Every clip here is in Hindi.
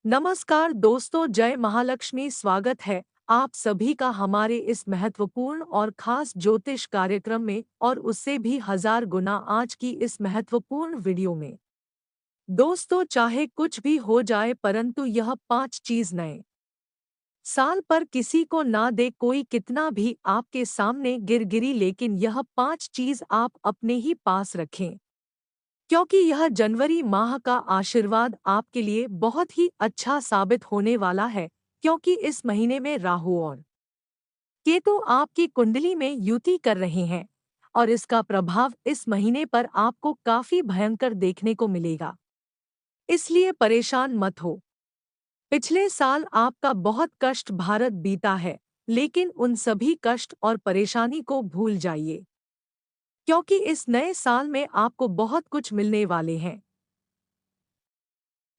नमस्कार दोस्तों, जय महालक्ष्मी। स्वागत है आप सभी का हमारे इस महत्वपूर्ण और खास ज्योतिष कार्यक्रम में और उससे भी हजार गुना आज की इस महत्वपूर्ण वीडियो में। दोस्तों, चाहे कुछ भी हो जाए परंतु यह 5 चीज नए साल पर किसी को ना दे कोई, कितना भी आपके सामने गिरी लेकिन यह 5 चीज आप अपने ही पास रखें, क्योंकि यह जनवरी माह का आशीर्वाद आपके लिए बहुत ही अच्छा साबित होने वाला है। क्योंकि इस महीने में राहु और केतु आपकी कुंडली में युति कर रहे हैं और इसका प्रभाव इस महीने पर आपको काफी भयंकर देखने को मिलेगा। इसलिए परेशान मत हो। पिछले साल आपका बहुत कष्ट भारत बीता है, लेकिन उन सभी कष्ट और परेशानी को भूल जाइए, क्योंकि इस नए साल में आपको बहुत कुछ मिलने वाले हैं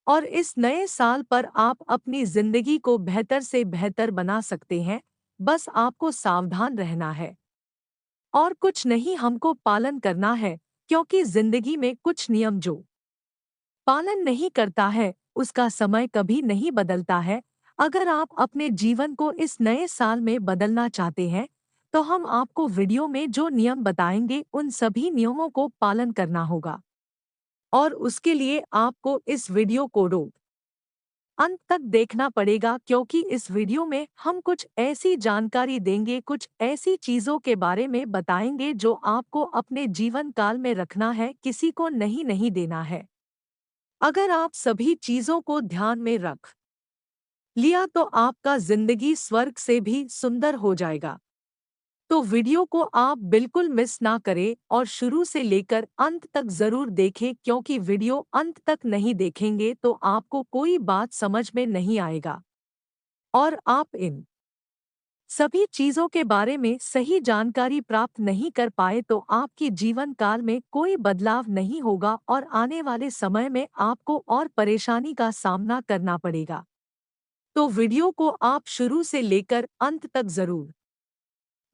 और इस नए साल पर आप अपनी जिंदगी को बेहतर से बेहतर बना सकते हैं। बस आपको सावधान रहना है और कुछ नहीं, हमको पालन करना है, क्योंकि जिंदगी में कुछ नियम जो पालन नहीं करता है उसका समय कभी नहीं बदलता है। अगर आप अपने जीवन को इस नए साल में बदलना चाहते हैं तो हम आपको वीडियो में जो नियम बताएंगे उन सभी नियमों को पालन करना होगा और उसके लिए आपको इस वीडियो को रोक अंत तक देखना पड़ेगा, क्योंकि इस वीडियो में हम कुछ ऐसी जानकारी देंगे, कुछ ऐसी चीजों के बारे में बताएंगे जो आपको अपने जीवन काल में रखना है, किसी को नहीं देना है। अगर आप सभी चीजों को ध्यान में रख लिया तो आपका जिंदगी स्वर्ग से भी सुंदर हो जाएगा। तो वीडियो को आप बिल्कुल मिस ना करें और शुरू से लेकर अंत तक जरूर देखें, क्योंकि वीडियो अंत तक नहीं देखेंगे तो आपको कोई बात समझ में नहीं आएगा और आप इन सभी चीजों के बारे में सही जानकारी प्राप्त नहीं कर पाए तो आपकी जीवन काल में कोई बदलाव नहीं होगा और आने वाले समय में आपको और परेशानी का सामना करना पड़ेगा। तो वीडियो को आप शुरू से लेकर अंत तक जरूर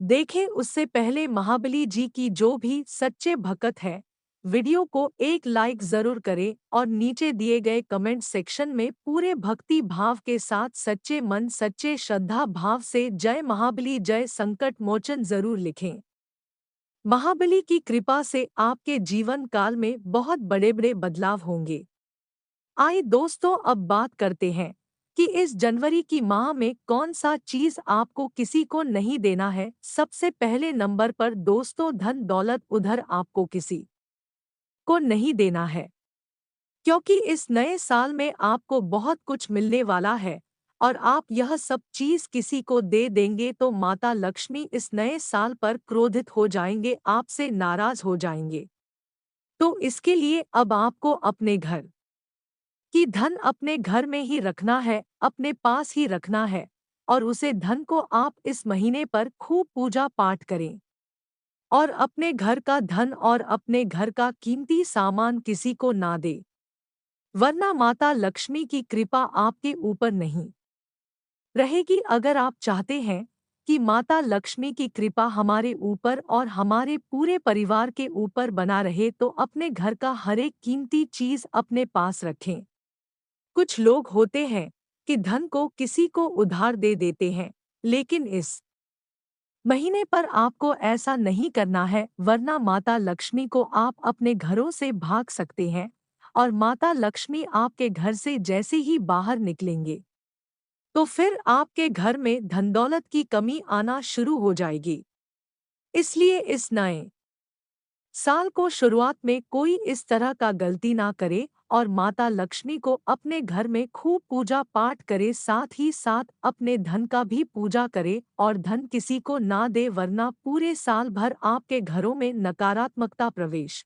देखें। उससे पहले महाबली जी की जो भी सच्चे भक्त है, वीडियो को एक लाइक जरूर करें और नीचे दिए गए कमेंट सेक्शन में पूरे भक्ति भाव के साथ सच्चे मन सच्चे श्रद्धा भाव से जय महाबली जय संकट मोचन जरूर लिखें। महाबली की कृपा से आपके जीवन काल में बहुत बड़े बड़े बदलाव होंगे। आइए दोस्तों, अब बात करते हैं कि इस जनवरी की माह में कौन सा चीज आपको किसी को नहीं देना है। सबसे पहले नंबर पर दोस्तों, धन दौलत उधर आपको किसी को नहीं देना है, क्योंकि इस नए साल में आपको बहुत कुछ मिलने वाला है और आप यह सब चीज किसी को दे देंगे तो माता लक्ष्मी इस नए साल पर क्रोधित हो जाएंगे, आपसे नाराज हो जाएंगे। तो इसके लिए अब आपको अपने घर कि धन अपने घर में ही रखना है, अपने पास ही रखना है और उसे धन को आप इस महीने पर खूब पूजा पाठ करें और अपने घर का धन और अपने घर का कीमती सामान किसी को ना दे, वरना माता लक्ष्मी की कृपा आपके ऊपर नहीं रहेगी। अगर आप चाहते हैं कि माता लक्ष्मी की कृपा हमारे ऊपर और हमारे पूरे परिवार के ऊपर बना रहे तो अपने घर का हर एक कीमती चीज अपने पास रखें। कुछ लोग होते हैं कि धन को किसी को उधार दे देते हैं, लेकिन इस महीने पर आपको ऐसा नहीं करना है, वरना माता लक्ष्मी को आप अपने घरों से भाग सकते हैं और माता लक्ष्मी आपके घर से जैसे ही बाहर निकलेंगे तो फिर आपके घर में धन दौलत की कमी आना शुरू हो जाएगी। इसलिए इस नए साल को शुरुआत में कोई इस तरह का गलती ना करे और माता लक्ष्मी को अपने घर में खूब पूजा पाठ करे, साथ ही साथ अपने धन का भी पूजा करे और धन किसी को ना दे, वरना पूरे साल भर आपके घरों में नकारात्मकता प्रवेश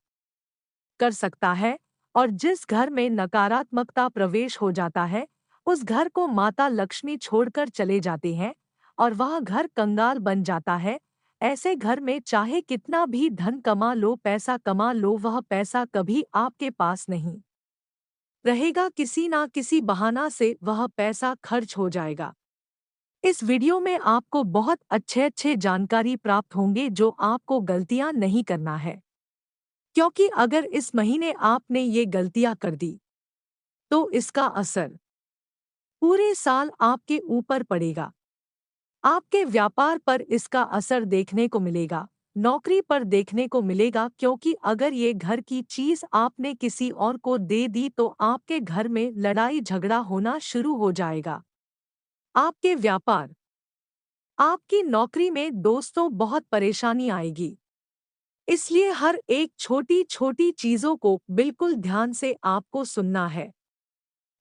कर सकता है और जिस घर में नकारात्मकता प्रवेश हो जाता है उस घर को माता लक्ष्मी छोड़कर चले जाते हैं और वह घर कंगाल बन जाता है। ऐसे घर में चाहे कितना भी धन कमा लो, पैसा कमा लो, वह पैसा कभी आपके पास नहीं रहेगा, किसी ना किसी बहाना से वह पैसा खर्च हो जाएगा। इस वीडियो में आपको बहुत अच्छे अच्छे जानकारी प्राप्त होंगे जो आपको गलतियां नहीं करना है, क्योंकि अगर इस महीने आपने ये गलतियां कर दी तो इसका असर पूरे साल आपके ऊपर पड़ेगा। आपके व्यापार पर इसका असर देखने को मिलेगा, नौकरी पर देखने को मिलेगा, क्योंकि अगर ये घर की चीज आपने किसी और को दे दी तो आपके घर में लड़ाई झगड़ा होना शुरू हो जाएगा। आपके व्यापार, आपकी नौकरी में दोस्तों बहुत परेशानी आएगी। इसलिए हर एक छोटी छोटी चीजों को बिल्कुल ध्यान से आपको सुनना है,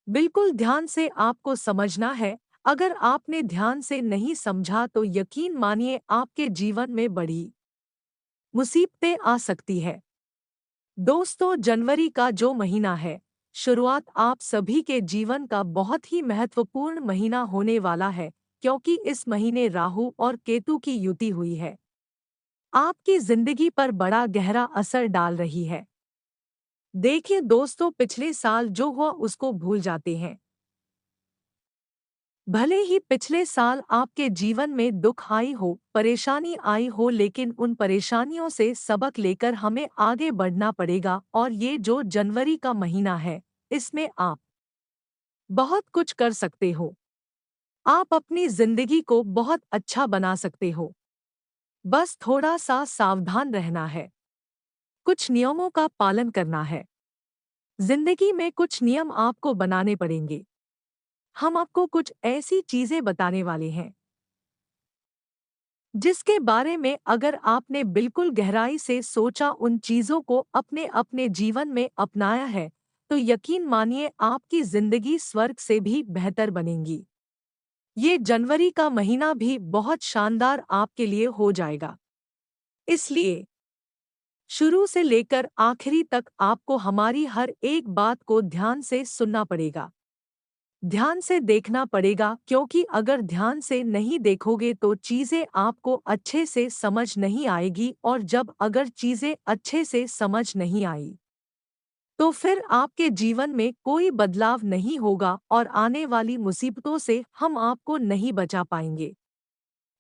बिल्कुल ध्यान से आपको समझना है। अगर आपने ध्यान से नहीं समझा तो यकीन मानिए आपके जीवन में बड़ी मुसीबतें आ सकती है। दोस्तों, जनवरी का जो महीना है, शुरुआत आप सभी के जीवन का बहुत ही महत्वपूर्ण महीना होने वाला है, क्योंकि इस महीने राहु और केतु की युति हुई है। आपकी जिंदगी पर बड़ा गहरा असर डाल रही है। देखिए दोस्तों, पिछले साल जो हुआ उसको भूल जाते हैं। भले ही पिछले साल आपके जीवन में दुख आई हो, परेशानी आई हो, लेकिन उन परेशानियों से सबक लेकर हमें आगे बढ़ना पड़ेगा। और ये जो जनवरी का महीना है, इसमें आप बहुत कुछ कर सकते हो। आप अपनी जिंदगी को बहुत अच्छा बना सकते हो। बस थोड़ा सा सावधान रहना है, कुछ नियमों का पालन करना है। जिंदगी में कुछ नियम आपको बनाने पड़ेंगे। हम आपको कुछ ऐसी चीजें बताने वाले हैं जिसके बारे में अगर आपने बिल्कुल गहराई से सोचा, उन चीजों को अपने अपने जीवन में अपनाया है, तो यकीन मानिए आपकी जिंदगी स्वर्ग से भी बेहतर बनेगी। ये जनवरी का महीना भी बहुत शानदार आपके लिए हो जाएगा। इसलिए शुरू से लेकर आखिरी तक आपको हमारी हर एक बात को ध्यान से सुनना पड़ेगा, ध्यान से देखना पड़ेगा, क्योंकि अगर ध्यान से नहीं देखोगे तो चीज़ें आपको अच्छे से समझ नहीं आएगी। और जब अगर चीज़ें अच्छे से समझ नहीं आई तो फिर आपके जीवन में कोई बदलाव नहीं होगा और आने वाली मुसीबतों से हम आपको नहीं बचा पाएंगे।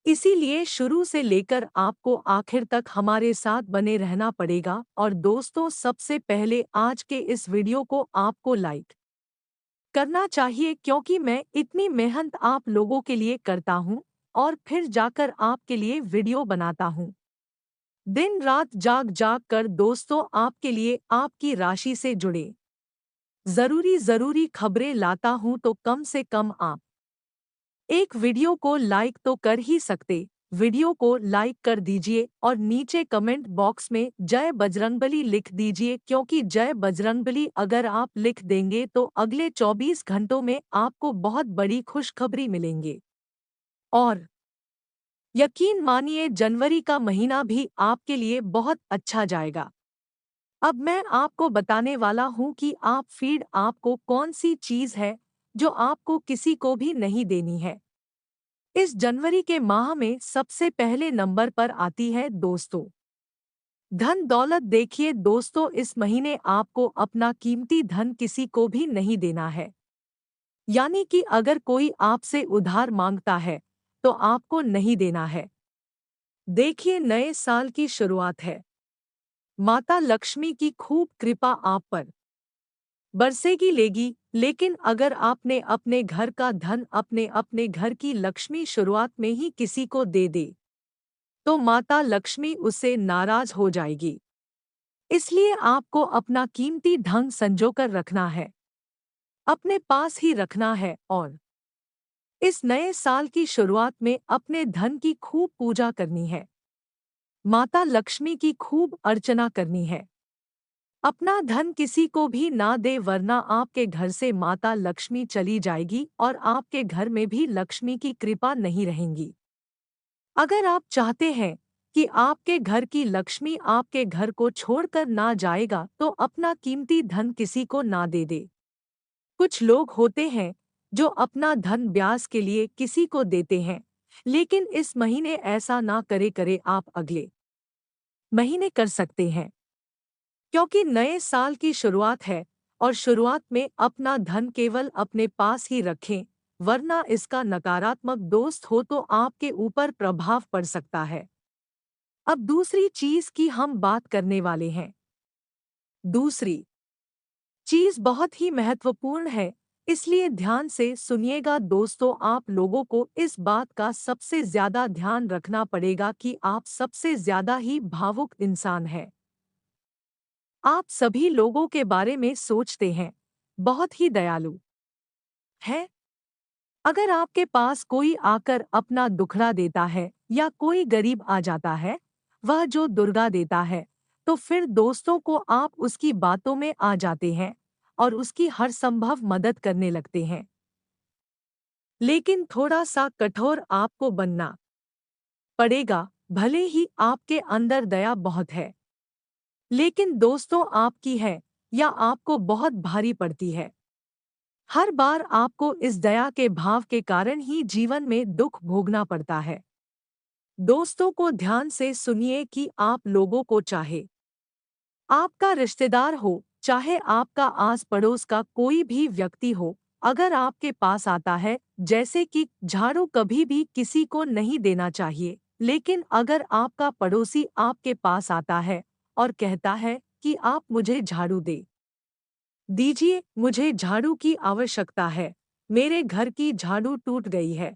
इसीलिए शुरू से लेकर आपको आखिर तक हमारे साथ बने रहना पड़ेगा। और दोस्तों, सबसे पहले आज के इस वीडियो को आपको लाइक करना चाहिए, क्योंकि मैं इतनी मेहनत आप लोगों के लिए करता हूँ और फिर जाकर आपके लिए वीडियो बनाता हूँ। दिन रात जाग जाग कर दोस्तों आपके लिए आपकी राशि से जुड़े ज़रूरी ज़रूरी खबरें लाता हूँ, तो कम से कम आप एक वीडियो को लाइक तो कर ही सकते। वीडियो को लाइक कर दीजिए और नीचे कमेंट बॉक्स में जय बजरंगबली लिख दीजिए, क्योंकि जय बजरंगबली अगर आप लिख देंगे तो अगले 24 घंटों में आपको बहुत बड़ी खुशखबरी मिलेंगे। और यकीन मानिए जनवरी का महीना भी आपके लिए बहुत अच्छा जाएगा। अब मैं आपको बताने वाला हूँ कि आप फीड आपको कौन सी चीज़ है जो आपको किसी को भी नहीं देनी है। इस जनवरी के माह में सबसे पहले नंबर पर आती है दोस्तों धन दौलत। देखिए दोस्तों, इस महीने आपको अपना कीमती धन किसी को भी नहीं देना है। यानी कि अगर कोई आपसे उधार मांगता है तो आपको नहीं देना है। देखिए, नए साल की शुरुआत है, माता लक्ष्मी की खूब कृपा आप पर बरसेगी लेगी। लेकिन अगर आपने अपने घर का धन, अपने अपने घर की लक्ष्मी शुरुआत में ही किसी को दे दे तो माता लक्ष्मी उससे नाराज हो जाएगी। इसलिए आपको अपना कीमती धन संजोकर रखना है, अपने पास ही रखना है। और इस नए साल की शुरुआत में अपने धन की खूब पूजा करनी है, माता लक्ष्मी की खूब अर्चना करनी है। अपना धन किसी को भी ना दे, वरना आपके घर से माता लक्ष्मी चली जाएगी और आपके घर में भी लक्ष्मी की कृपा नहीं रहेगी। अगर आप चाहते हैं कि आपके घर की लक्ष्मी आपके घर को छोड़कर ना जाएगा, तो अपना कीमती धन किसी को ना दे दे। कुछ लोग होते हैं जो अपना धन ब्याज के लिए किसी को देते हैं, लेकिन इस महीने ऐसा ना करे आप अगले महीने कर सकते हैं, क्योंकि नए साल की शुरुआत है। और शुरुआत में अपना धन केवल अपने पास ही रखें, वरना इसका नकारात्मक दोस्त हो तो आपके ऊपर प्रभाव पड़ सकता है। अब दूसरी चीज की हम बात करने वाले हैं। दूसरी चीज बहुत ही महत्वपूर्ण है, इसलिए ध्यान से सुनिएगा दोस्तों, आप लोगों को इस बात का सबसे ज्यादा ध्यान रखना पड़ेगा कि आप सबसे ज्यादा ही भावुक इंसान हैं। आप सभी लोगों के बारे में सोचते हैं, बहुत ही दयालु हैं। अगर आपके पास कोई आकर अपना दुखड़ा देता है या कोई गरीब आ जाता है, वह जो दुर्गा देता है, तो फिर दोस्तों को आप उसकी बातों में आ जाते हैं और उसकी हर संभव मदद करने लगते हैं। लेकिन थोड़ा सा कठोर आपको बनना पड़ेगा, भले ही आपके अंदर दया बहुत है, लेकिन दोस्तों आपकी है या आपको बहुत भारी पड़ती है। हर बार आपको इस दया के भाव के कारण ही जीवन में दुख भोगना पड़ता है। दोस्तों को ध्यान से सुनिए कि आप लोगों को चाहे आपका रिश्तेदार हो, चाहे आपका आस पड़ोस का कोई भी व्यक्ति हो, अगर आपके पास आता है, जैसे कि झाड़ू कभी भी किसी को नहीं देना चाहिए, लेकिन अगर आपका पड़ोसी आपके पास आता है और कहता है कि आप मुझे झाड़ू दे दीजिए, मुझे झाड़ू की आवश्यकता है, मेरे घर की झाड़ू टूट गई है।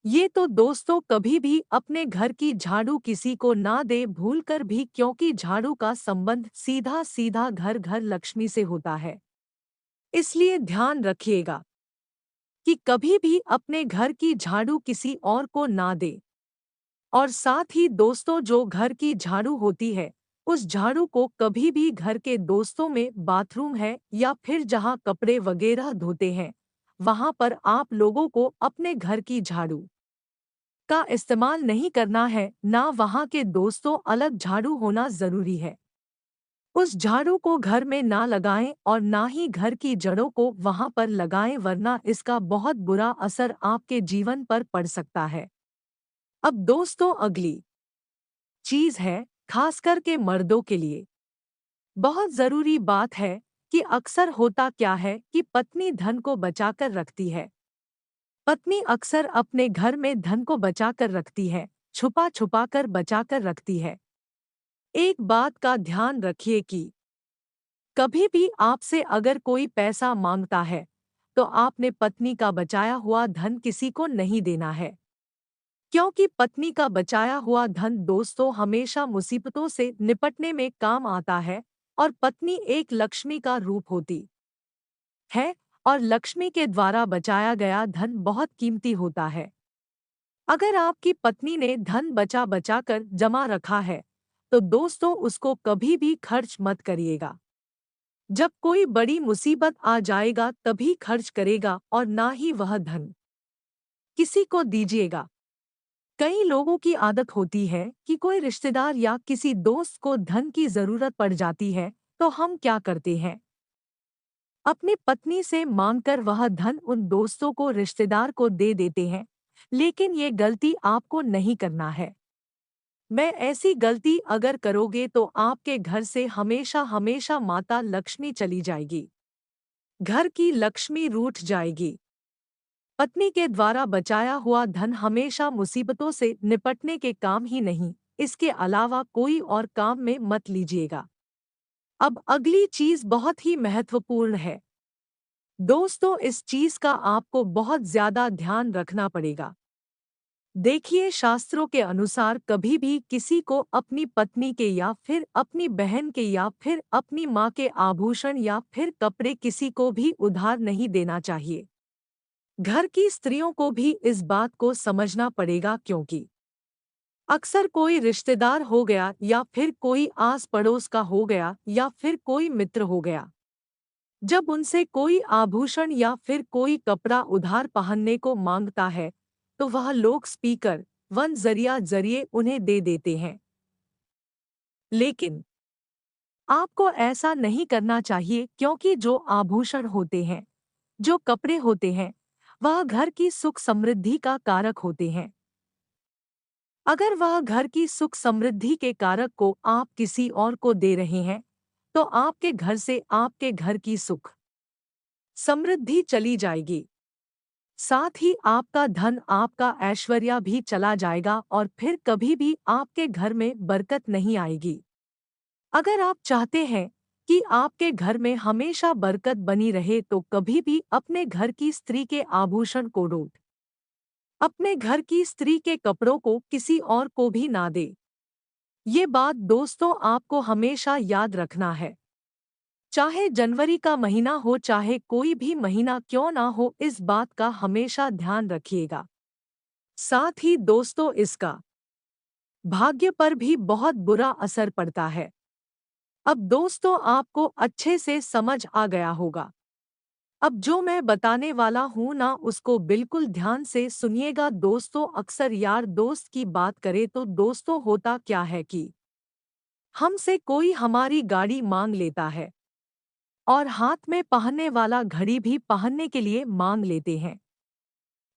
ये तो दोस्तों कभी भी अपने घर की झाड़ू किसी को ना दे भूलकर भी, क्योंकि झाड़ू का संबंध सीधा सीधा घर घर लक्ष्मी से होता है। इसलिए ध्यान रखिएगा कि कभी भी अपने घर की झाड़ू किसी और को ना दे। और साथ ही दोस्तों, जो घर की झाड़ू होती है, उस झाड़ू को कभी भी घर के दोस्तों में बाथरूम है या फिर जहाँ कपड़े वगैरह धोते हैं, वहाँ पर आप लोगों को अपने घर की झाड़ू का इस्तेमाल नहीं करना है, ना वहाँ के दोस्तों अलग झाड़ू होना जरूरी है। उस झाड़ू को घर में ना लगाएं और ना ही घर की जड़ों को वहाँ पर लगाएं, वरना इसका बहुत बुरा असर आपके जीवन पर पड़ सकता है। अब दोस्तों, अगली चीज है, खासकर के मर्दों के लिए बहुत जरूरी बात है कि अक्सर होता क्या है कि पत्नी धन को बचाकर रखती है। पत्नी अक्सर अपने घर में धन को बचाकर रखती है, छुपा छुपा कर बचाकर रखती है। एक बात का ध्यान रखिए कि कभी भी आपसे अगर कोई पैसा मांगता है, तो आपने पत्नी का बचाया हुआ धन किसी को नहीं देना है, क्योंकि पत्नी का बचाया हुआ धन दोस्तों हमेशा मुसीबतों से निपटने में काम आता है। और पत्नी एक लक्ष्मी का रूप होती है, और लक्ष्मी के द्वारा बचाया गया धन बहुत कीमती होता है। अगर आपकी पत्नी ने धन बचा बचा कर जमा रखा है, तो दोस्तों उसको कभी भी खर्च मत करिएगा। जब कोई बड़ी मुसीबत आ जाएगा तभी खर्च करेगा, और ना ही वह धन किसी को दीजिएगा। कई लोगों की आदत होती है कि कोई रिश्तेदार या किसी दोस्त को धन की जरूरत पड़ जाती है, तो हम क्या करते हैं, अपनी पत्नी से मांगकर वह धन उन दोस्तों को, रिश्तेदार को दे देते हैं। लेकिन ये गलती आपको नहीं करना है। मैं ऐसी गलती अगर करोगे तो आपके घर से हमेशा हमेशा माता लक्ष्मी चली जाएगी, घर की लक्ष्मी रूठ जाएगी। पत्नी के द्वारा बचाया हुआ धन हमेशा मुसीबतों से निपटने के काम ही नहीं, इसके अलावा कोई और काम में मत लीजिएगा। अब अगली चीज बहुत ही महत्वपूर्ण है दोस्तों, इस चीज का आपको बहुत ज्यादा ध्यान रखना पड़ेगा। देखिए, शास्त्रों के अनुसार कभी भी किसी को अपनी पत्नी के या फिर अपनी बहन के या फिर अपनी माँ के आभूषण या फिर कपड़े किसी को भी उधार नहीं देना चाहिए। घर की स्त्रियों को भी इस बात को समझना पड़ेगा, क्योंकि अक्सर कोई रिश्तेदार हो गया या फिर कोई आस पड़ोस का हो गया या फिर कोई मित्र हो गया, जब उनसे कोई आभूषण या फिर कोई कपड़ा उधार पहनने को मांगता है, तो वह लोग स्पीकर वन जरिए उन्हें दे देते हैं। लेकिन आपको ऐसा नहीं करना चाहिए, क्योंकि जो आभूषण होते हैं, जो कपड़े होते हैं, वह घर की सुख समृद्धि का कारक होते हैं। अगर वह घर की सुख समृद्धि के कारक को आप किसी और को दे रहे हैं, तो आपके घर से आपके घर की सुख समृद्धि चली जाएगी। साथ ही आपका धन, आपका ऐश्वर्य भी चला जाएगा और फिर कभी भी आपके घर में बरकत नहीं आएगी। अगर आप चाहते हैं कि आपके घर में हमेशा बरकत बनी रहे तो कभी भी अपने घर की स्त्री के आभूषण को लूट अपने घर की स्त्री के कपड़ों को किसी और को भी ना दे। ये बात दोस्तों आपको हमेशा याद रखना है। चाहे जनवरी का महीना हो चाहे कोई भी महीना क्यों ना हो, इस बात का हमेशा ध्यान रखिएगा। साथ ही दोस्तों इसका भाग्य पर भी बहुत बुरा असर पड़ता है। अब दोस्तों आपको अच्छे से समझ आ गया होगा। अब जो मैं बताने वाला हूं ना उसको बिल्कुल ध्यान से सुनिएगा दोस्तों। अक्सर यार दोस्त की बात करें तो दोस्तों होता क्या है कि हमसे कोई हमारी गाड़ी मांग लेता है और हाथ में पहनने वाला घड़ी भी पहनने के लिए मांग लेते हैं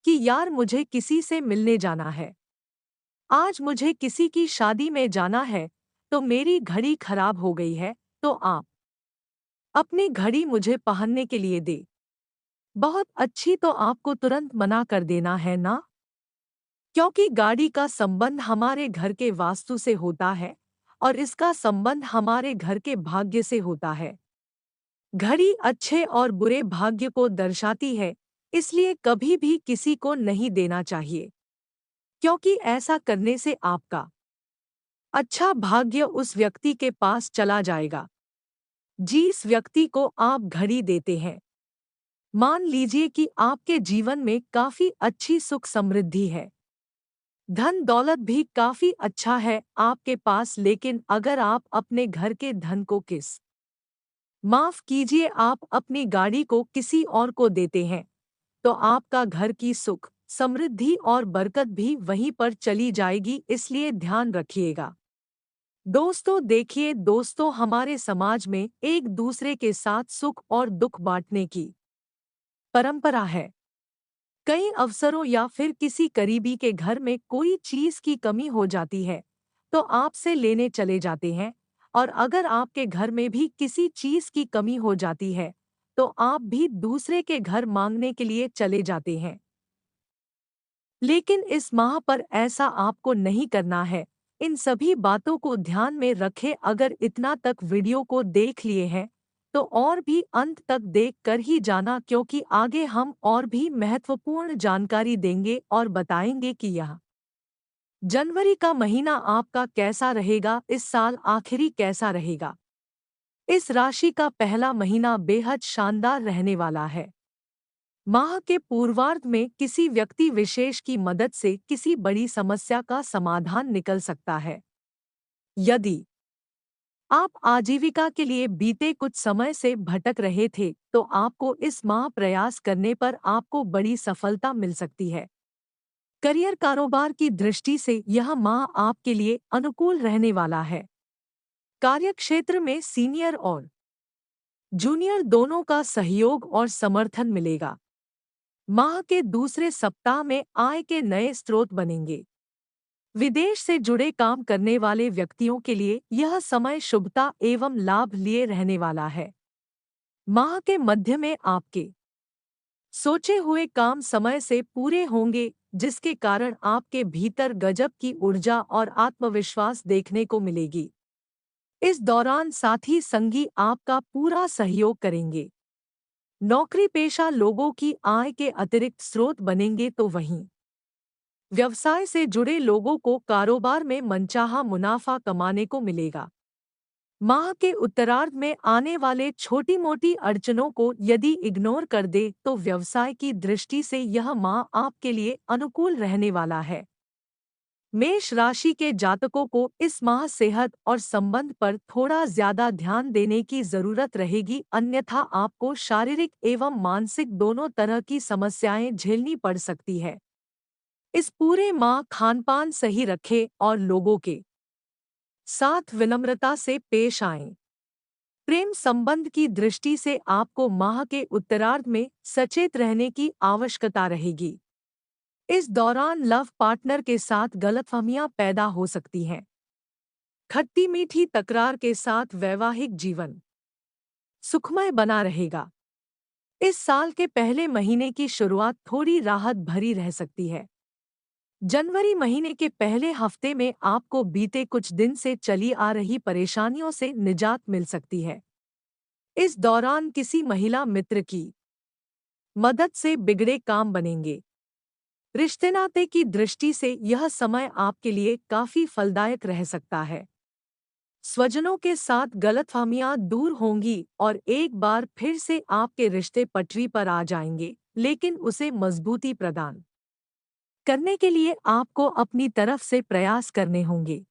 कि यार मुझे किसी से मिलने जाना है, आज मुझे किसी की शादी में जाना है, तो मेरी घड़ी खराब हो गई है, तो आप अपनी घड़ी मुझे पहनने के लिए दे। बहुत अच्छी, तो आपको तुरंत मना कर देना है ना, क्योंकि गाड़ी का संबंध हमारे घर के वास्तु से होता है और इसका संबंध हमारे घर के भाग्य से होता है। घड़ी अच्छे और बुरे भाग्य को दर्शाती है, इसलिए कभी भी किसी को नहीं देना चाहिए, क्योंकि ऐसा करने से आपका अच्छा भाग्य उस व्यक्ति के पास चला जाएगा जिस व्यक्ति को आप घड़ी देते हैं। मान लीजिए कि आपके जीवन में काफी अच्छी सुख समृद्धि है, धन दौलत भी काफी अच्छा है आपके पास, लेकिन अगर आप अपने घर के धन को माफ कीजिए आप अपनी गाड़ी को किसी और को देते हैं, तो आपका घर की सुख समृद्धि और बरकत भी वहीं पर चली जाएगी, इसलिए ध्यान रखिएगा। दोस्तों देखिए दोस्तों, हमारे समाज में एक दूसरे के साथ सुख और दुख बांटने की परंपरा है। कई अवसरों या फिर किसी करीबी के घर में कोई चीज की कमी हो जाती है तो आपसे लेने चले जाते हैं, और अगर आपके घर में भी किसी चीज की कमी हो जाती है तो आप भी दूसरे के घर मांगने के लिए चले जाते हैं। लेकिन इस माह पर ऐसा आपको नहीं करना है। इन सभी बातों को ध्यान में रखें। अगर इतना तक वीडियो को देख लिए हैं तो और भी अंत तक देख कर ही जाना, क्योंकि आगे हम और भी महत्वपूर्ण जानकारी देंगे और बताएंगे कि यह जनवरी का महीना आपका कैसा रहेगा, इस साल आखिरी कैसा रहेगा। इस राशि का पहला महीना बेहद शानदार रहने वाला है। माह के पूर्वार्ध में किसी व्यक्ति विशेष की मदद से किसी बड़ी समस्या का समाधान निकल सकता है। यदि आप आजीविका के लिए बीते कुछ समय से भटक रहे थे तो आपको इस माह प्रयास करने पर आपको बड़ी सफलता मिल सकती है। करियर कारोबार की दृष्टि से यह माह आपके लिए अनुकूल रहने वाला है। कार्यक्षेत्र में सीनियर और जूनियर दोनों का सहयोग और समर्थन मिलेगा। माह के दूसरे सप्ताह में आय के नए स्रोत बनेंगे। विदेश से जुड़े काम करने वाले व्यक्तियों के लिए यह समय शुभता एवं लाभ लिए रहने वाला है। माह के मध्य में आपके सोचे हुए काम समय से पूरे होंगे, जिसके कारण आपके भीतर गजब की ऊर्जा और आत्मविश्वास देखने को मिलेगी। इस दौरान साथी संगी आपका पूरा सहयोग करेंगे। नौकरी पेशा लोगों की आय के अतिरिक्त स्रोत बनेंगे, तो वहीं व्यवसाय से जुड़े लोगों को कारोबार में मनचाहा मुनाफा कमाने को मिलेगा। माह के उत्तरार्ध में आने वाले छोटी मोटी अड़चनों को यदि इग्नोर कर दे तो व्यवसाय की दृष्टि से यह माह आपके लिए अनुकूल रहने वाला है। मेष राशि के जातकों को इस माह सेहत और संबंध पर थोड़ा ज्यादा ध्यान देने की जरूरत रहेगी, अन्यथा आपको शारीरिक एवं मानसिक दोनों तरह की समस्याएं झेलनी पड़ सकती है। इस पूरे माह खानपान सही रखें और लोगों के साथ विनम्रता से पेश आएं। प्रेम संबंध की दृष्टि से आपको माह के उत्तरार्ध में सचेत रहने की आवश्यकता रहेगी। इस दौरान लव पार्टनर के साथ गलतफहमियां पैदा हो सकती हैं। खट्टी मीठी तकरार के साथ वैवाहिक जीवन सुखमय बना रहेगा। इस साल के पहले महीने की शुरुआत थोड़ी राहत भरी रह सकती है। जनवरी महीने के पहले हफ्ते में आपको बीते कुछ दिन से चली आ रही परेशानियों से निजात मिल सकती है। इस दौरान किसी महिला मित्र की मदद से बिगड़े काम बनेंगे। रिश्ते नाते की दृष्टि से यह समय आपके लिए काफी फलदायक रह सकता है। स्वजनों के साथ गलतफहमियां दूर होंगी और एक बार फिर से आपके रिश्ते पटरी पर आ जाएंगे, लेकिन उसे मजबूती प्रदान करने के लिए आपको अपनी तरफ से प्रयास करने होंगे।